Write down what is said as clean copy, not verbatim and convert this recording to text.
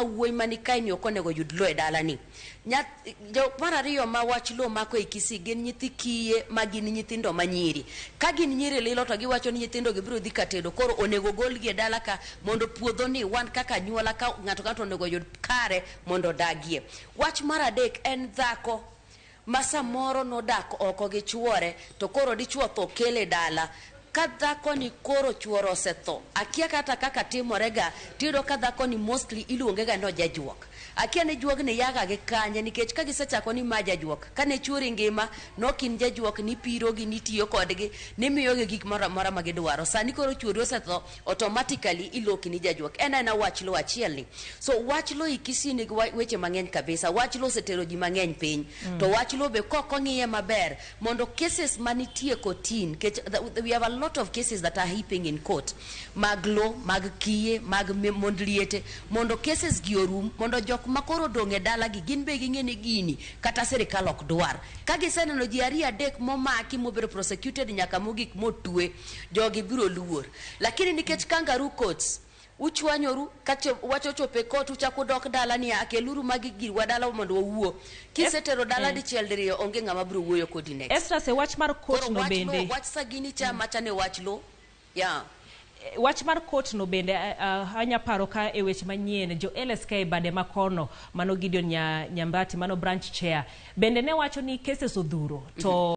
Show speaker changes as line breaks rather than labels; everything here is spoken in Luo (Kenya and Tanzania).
wuoyi mani kae ni ok onego yud lo e dalani. Mar ariyo ma wach lo mako e Kisii gin nyithi kiye ma gin nyithindo manyiri. Ka gin nyiri lilo to giwacho ni nyithindo gibiro dhi katedo, koro onego golgi e dala ka mondo puodho ni wan kaka nyuola ka ng'ato onego yud kare mondo dagie. Wach mar adek en dhako ma samoro nodak oko gi chuore to koro dichuo tho kele dala. Ka dhako ni koro chuoro osetho, akia kata kaka timorega, tiyudo ka dhako ni mostly iluonge ga no jajuok. Akia ne juog ni yaga gi kanye nikech ka gisechako ni ma jajuok, kane chuori ngima nokin jajuok ni piro gi ni tiyo kodgi ni miyo gi gik moro ma gidwaro. Sani koro chuori osetho, automatically iloki ni jajuok. En wach lo achiel ni. So wach lo i Kisii ni weche mang'eny kabisa. Wach lo osetero ji mang'eny piny. To wach lo be kokong'iye maber mondo cases manitie kotin, we have a lot of cases that are heaping in court. Mag lo, mag kiye, mag mondliete, mondo cases gi orum, mondo jok makoro donge dala gi gin be ging'e ni gini kata sirikal ok dwar. Ka giseneno ji ariyo adek momaki mobiro prosecuted nyaka mogik motwe, jogi biro luor. Lakini nikech kangaroo courts uchwanyoru kacho wacho chope kot uchako dok dala ni akeluru magi girwa dala mondo wawuo. Kisetero dala dichiel diriyo onge ng'ama biro wuoyo kodi next.
Esnas se wach mar court no bende.
Wach sagini cha machane wach lo. Yeah.
Wach mar court no bende hanya paro ka e weche manyien jo LSK bade makono mano Gideon Nyambati mano branch chair bende ne wacho ni cases odhuro to